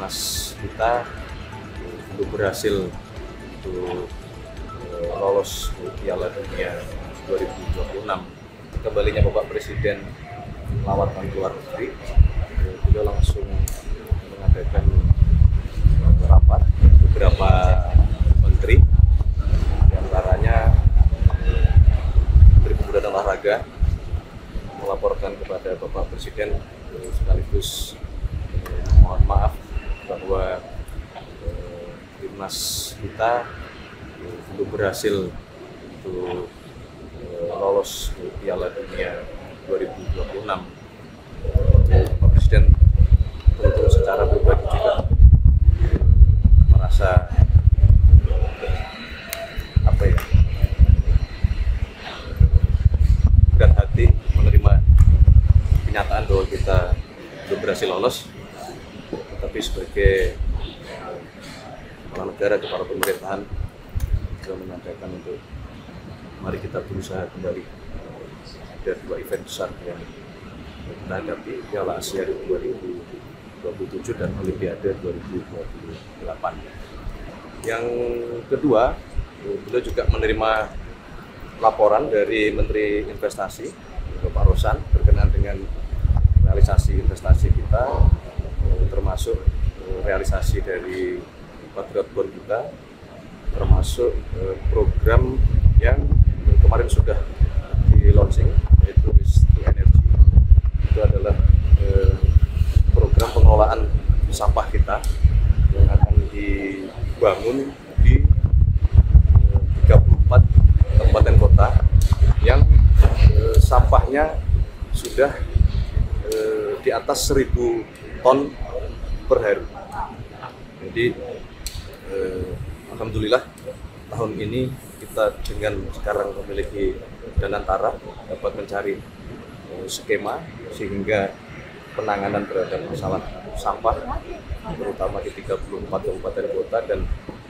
timnas kita untuk berhasil untuk lolos Piala Dunia 2026. Kembalinya Bapak Presiden lawatan ke luar negeri, beliau langsung mengadakan rapat beberapa menteri, diantaranya Menteri Pemuda dan Olahraga melaporkan kepada Bapak Presiden sekaligus mohon maaf bahwa timnas kita belum berhasil untuk lolos Piala Dunia 2026. Bapak Presiden tentu secara pribadi juga merasa berat hati menerima kenyataan bahwa kita belum berhasil lolos, tetapi sebagai kepala negara, kepala pemerintahan sudah menyampaikan untuk mari kita berusaha kembali. Ada dua event besar yang kita hadapi, Piala Asia 2027 dan Olimpiade 2028. Yang kedua, beliau juga menerima laporan dari Menteri Investasi, Bapak Rosan, berkenaan dengan realisasi investasi kita, termasuk realisasi dari Patriot Bond kita, termasuk program yang kemarin sudah di launching, yaitu Waste to Energy. Itu adalah program pengelolaan sampah kita yang akan dibangun di 34 kabupaten kota yang sampahnya sudah di atas 1.000 ton per hari. Jadi alhamdulillah tahun ini kita dengan sekarang memiliki Danantara dapat mencari skema sehingga penanganan terhadap masalah sampah terutama di 34 kabupaten kota, dan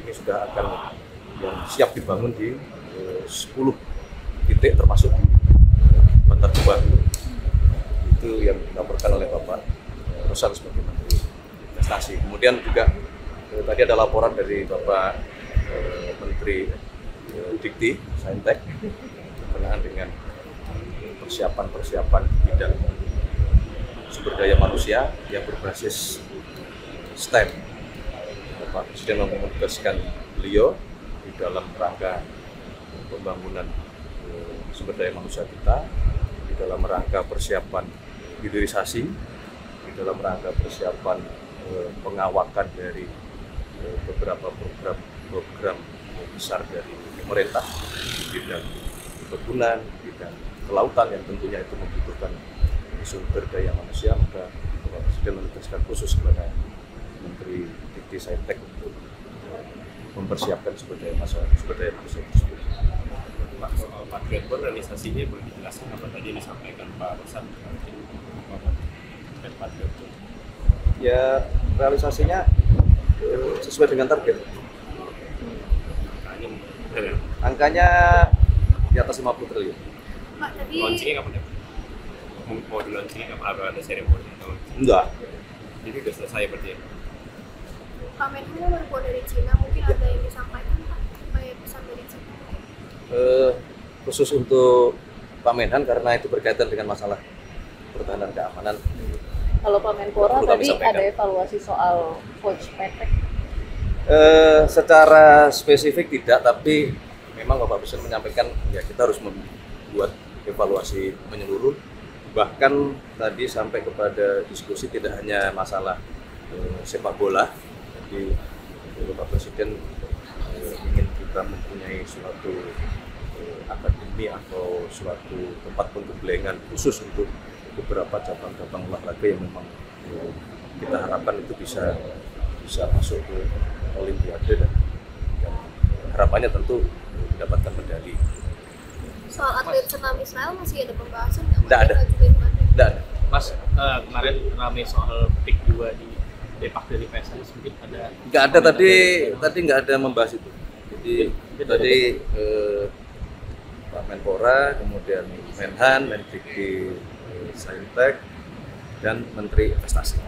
ini sudah akan yang siap dibangun di 10 titik termasuk di Bantar Gebang. Itu yang dilaporkan oleh Bapak Rosan sebagai Menteri Investasi. Kemudian juga tadi ada laporan dari Bapak Menteri Dikti Saintek berkenaan dengan persiapan bidang sumber daya manusia yang berbasis STEM. Bapak Presiden menugaskan beliau di dalam rangka pembangunan sumber daya manusia kita, di dalam rangka persiapan hilirisasi, di dalam rangka persiapan pengawakan dari beberapa program besar dari pemerintah di bidang perkebunan, bidang kelautan yang tentunya itu membutuhkan sumber daya manusia. Maka Bapak Presiden menugaskan khusus kepada Menteri Dikti Saintek untuk mempersiapkan sumber daya manusia tersebut. Pak, soal Patriot Bond realisasinya boleh dijelaskan apa tadi yang disampaikan Pak Rosan dan Patriot Bond? Ya, realisasinya sesuai dengan target. Angkanya di atas 50 triliun. Pak, tadi Launchingnya kapan ya? Mau di launchingnya kapan? Apa ada seremoni atau? Enggak. Jadi udah selesai berarti ya? Pak Menhan baru pulang dari Cina, mungkin ada yang disampaikan Pak, kayak pesan dari Cina? Khusus untuk Pak Menhan karena itu berkaitan dengan masalah pertahanan keamanan. Kalau Pak Menpora Perlu kami tadi sampaikan. ada evaluasi soal coach Patrick. Secara spesifik tidak, tapi memang Bapak Presiden menyampaikan ya kita harus membuat evaluasi menyeluruh. Bahkan tadi sampai kepada diskusi tidak hanya masalah sepak bola. Jadi Bapak Presiden ingin kita mempunyai suatu akademi atau suatu tempat penggemblengan khusus untuk beberapa cabang-cabang olahraga yang memang kita harapkan itu bisa masuk ke Olimpiade dan harapannya tentu mendapatkan medali. Soal atlet senam Israel masih ada pembahasan nggak? Nggak ada. Tidak ada. Mas, kemarin rame soal pick 2 di Depak dari PSIS, mungkin ada? Nggak ada, tadi nggak ada membahas itu. Jadi tadi Pak Menpora, kemudian Menhan, Mendikti Saintek, dan Menteri Investasi.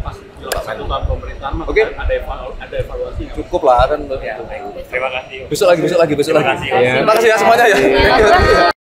pas satu tahun pemerintahan mah Oke. ada evaluasi. Cukup lah kan. Terima kasih. Besok lagi. Terima kasih. Terima kasih ya semuanya ya. Terima kasih.